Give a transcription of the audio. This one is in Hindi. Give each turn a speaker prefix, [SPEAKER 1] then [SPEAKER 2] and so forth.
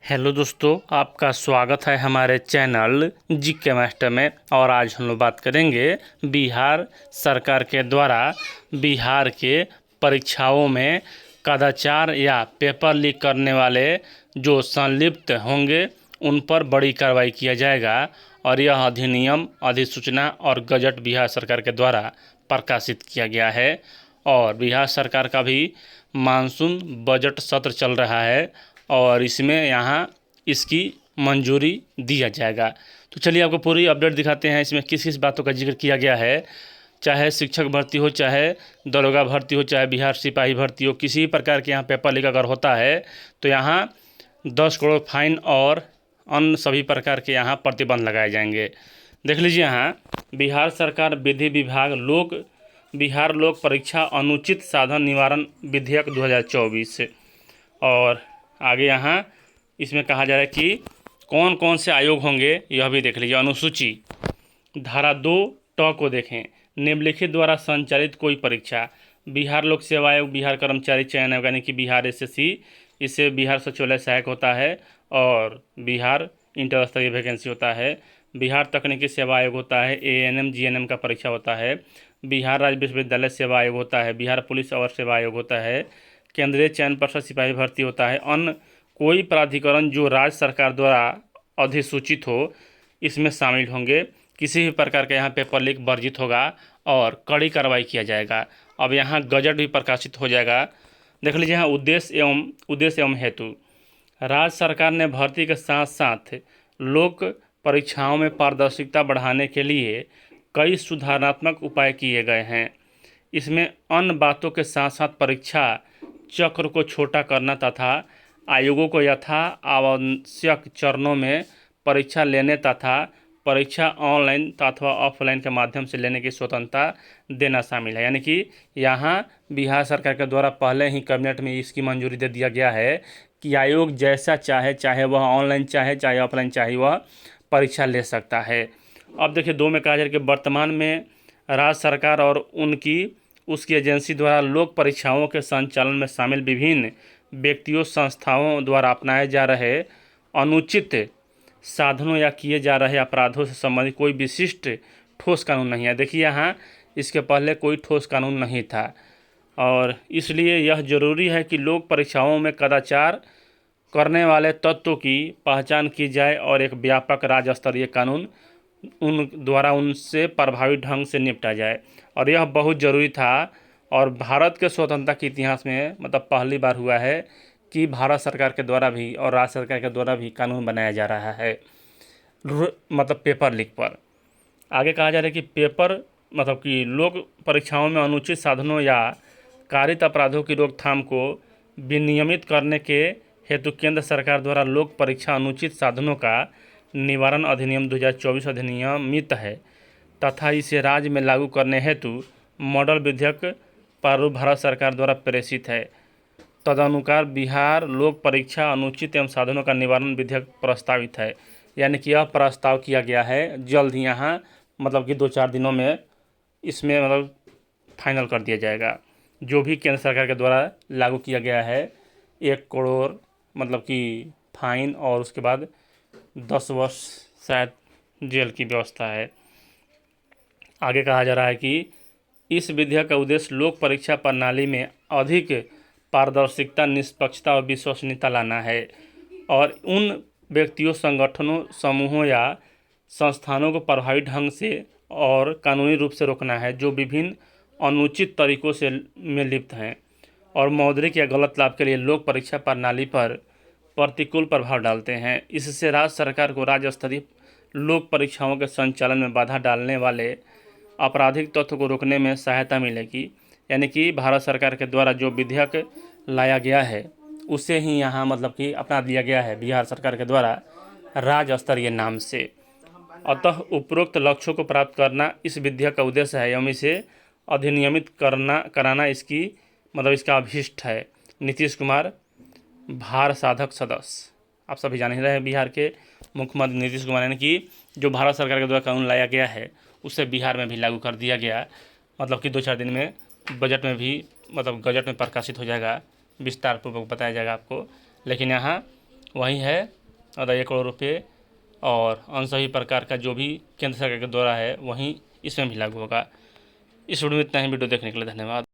[SPEAKER 1] हेलो दोस्तों, आपका स्वागत है हमारे चैनल जीके मास्टर में। और आज हम लोग बात करेंगे बिहार सरकार के द्वारा बिहार के परीक्षाओं में कदाचार या पेपर लीक करने वाले जो संलिप्त होंगे उन पर बड़ी कार्रवाई किया जाएगा। और यह अधिनियम, अधिसूचना और गजट बिहार सरकार के द्वारा प्रकाशित किया गया है। और बिहार सरकार का भी मानसून बजट सत्र चल रहा है और इसमें यहाँ इसकी मंजूरी दिया जाएगा। तो चलिए आपको पूरी अपडेट दिखाते हैं इसमें किस किस बातों का जिक्र किया गया है। चाहे शिक्षक भर्ती हो, चाहे दरोगा भर्ती हो, चाहे बिहार सिपाही भर्ती हो, किसी भी प्रकार के यहाँ पेपर लीक अगर होता है तो यहाँ 10 करोड़ फाइन और अन्य सभी प्रकार के यहाँ प्रतिबंध लगाए जाएंगे। देख लीजिए, यहाँ बिहार सरकार विधि विभाग बिहार लोक परीक्षा अनुचित साधन निवारण विधेयक 2024। और आगे यहाँ इसमें कहा जा रहा है कि कौन कौन से आयोग होंगे यह भी देख लीजिए। अनुसूची धारा 2 को देखें। निम्नलिखित द्वारा संचालित कोई परीक्षा बिहार लोक सेवा आयोग, बिहार कर्मचारी चयन आयोग यानी कि बिहार एसएससी, इससे बिहार सचिवालय सहायक होता है, और बिहार इंटर स्तरीय वैकेंसी होता है। बिहार तकनीकी सेवा आयोग होता है, एएनएम जीएनएम का परीक्षा होता है। बिहार राज्य विश्वविद्यालय सेवा आयोग होता है। बिहार पुलिस और सेवा आयोग होता है। केंद्रीय चयन पर्षद सिपाही भर्ती होता है। अन्य कोई प्राधिकरण जो राज्य सरकार द्वारा अधिसूचित हो इसमें शामिल होंगे। किसी भी प्रकार का यहाँ पेपर लीक वर्जित होगा और कड़ी कार्रवाई किया जाएगा। अब यहाँ गजट भी प्रकाशित हो जाएगा। देख लीजिए, यहाँ उद्देश्य एवं हेतु। राज्य सरकार ने भर्ती के साथ साथ लोक परीक्षाओं में पारदर्शिता बढ़ाने के लिए कई सुधारात्मक उपाय किए गए हैं। इसमें अन्य बातों के साथ साथ परीक्षा चक्र को छोटा करना तथा आयोगों को यथा आवश्यक चरणों में परीक्षा लेने तथा परीक्षा ऑनलाइन तथा ऑफलाइन के माध्यम से लेने की स्वतंत्रता देना शामिल है। यानी कि यहाँ बिहार सरकार के द्वारा पहले ही कैबिनेट में इसकी मंजूरी दे दिया गया है कि आयोग जैसा चाहे वह ऑनलाइन चाहे ऑफलाइन चाहे वह परीक्षा ले सकता है। अब देखिए, 2 में कहा जा रहा है कि वर्तमान में राज्य सरकार और उसकी एजेंसी द्वारा लोक परीक्षाओं के संचालन में शामिल विभिन्न व्यक्तियों संस्थाओं द्वारा अपनाए जा रहे अनुचित साधनों या किए जा रहे अपराधों से संबंधित कोई विशिष्ट ठोस कानून नहीं है। देखिए, यहाँ इसके पहले कोई ठोस कानून नहीं था और इसलिए यह जरूरी है कि लोक परीक्षाओं में कदाचार करने वाले तत्वों की पहचान की जाए और एक व्यापक राज्य स्तरीय कानून उनसे प्रभावी ढंग से निपटा जाए। और यह बहुत ज़रूरी था और भारत के स्वतंत्रता के इतिहास में मतलब पहली बार हुआ है कि भारत सरकार के द्वारा भी और राज्य सरकार के द्वारा भी कानून बनाया जा रहा है मतलब पेपर लीक पर। आगे कहा जा रहा है कि पेपर मतलब कि लोक परीक्षाओं में अनुचित साधनों या कारित अपराधों की रोकथाम को विनियमित करने के हेतु केंद्र सरकार द्वारा लोक परीक्षा अनुचित साधनों का निवारण अधिनियम 2024 अधिनियमित है तथा इसे राज्य में लागू करने हेतु मॉडल विधेयक प्रारूप भारत सरकार द्वारा प्रेषित है। तदनुसार बिहार लोक परीक्षा अनुचित एवं साधनों का निवारण विधेयक प्रस्तावित है। यानी कि यह प्रस्ताव किया गया है, जल्द ही यहाँ मतलब कि 2-4 दिनों में इसमें मतलब फाइनल कर दिया जाएगा। जो भी केंद्र सरकार के द्वारा लागू किया गया है 1 करोड़ मतलब कि फाइन और उसके बाद 10 वर्ष शायद जेल की व्यवस्था है। आगे कहा जा रहा है कि इस विधेयक का उद्देश्य लोक परीक्षा प्रणाली में अधिक पारदर्शिता, निष्पक्षता और विश्वसनीयता लाना है और उन व्यक्तियों, संगठनों, समूहों या संस्थानों को प्रभावी ढंग से और कानूनी रूप से रोकना है जो विभिन्न अनुचित तरीकों से में लिप्त हैं और मौद्रिक या गलत लाभ के लिए लोक परीक्षा प्रणाली पर प्रतिकूल प्रभाव डालते हैं। इससे राज्य सरकार को राज्य स्तरीय लोक परीक्षाओं के संचालन में बाधा डालने वाले आपराधिक तत्व को रोकने में सहायता मिलेगी। यानी कि भारत सरकार के द्वारा जो विधेयक लाया गया है उसे ही यहाँ मतलब कि अपना दिया गया है बिहार सरकार के द्वारा राज्य स्तरीय नाम से। अतः उपरोक्त लक्ष्यों को प्राप्त करना इस विधेयक का उद्देश्य है एवं इसे अधिनियमित कराना इसका अभिष्ट है। नीतीश कुमार, भार साधक सदस्य। आप सभी जान ही रहे हैं बिहार के मुख्यमंत्री नीतीश कुमार, यानी कि जो भारत सरकार के द्वारा कानून लाया गया है उसे बिहार में भी लागू कर दिया गया। मतलब कि 2-4 दिन में बजट में भी मतलब गजट में प्रकाशित हो जाएगा, विस्तार पूर्वक बताया जाएगा आपको। लेकिन यहाँ वही है करोड़ रुपये और अन्य सभी प्रकार का जो भी केंद्र सरकार के द्वारा है वहीं इसमें भी लागू होगा। इस वीडियो में इतना ही। वीडियो देखने के लिए धन्यवाद।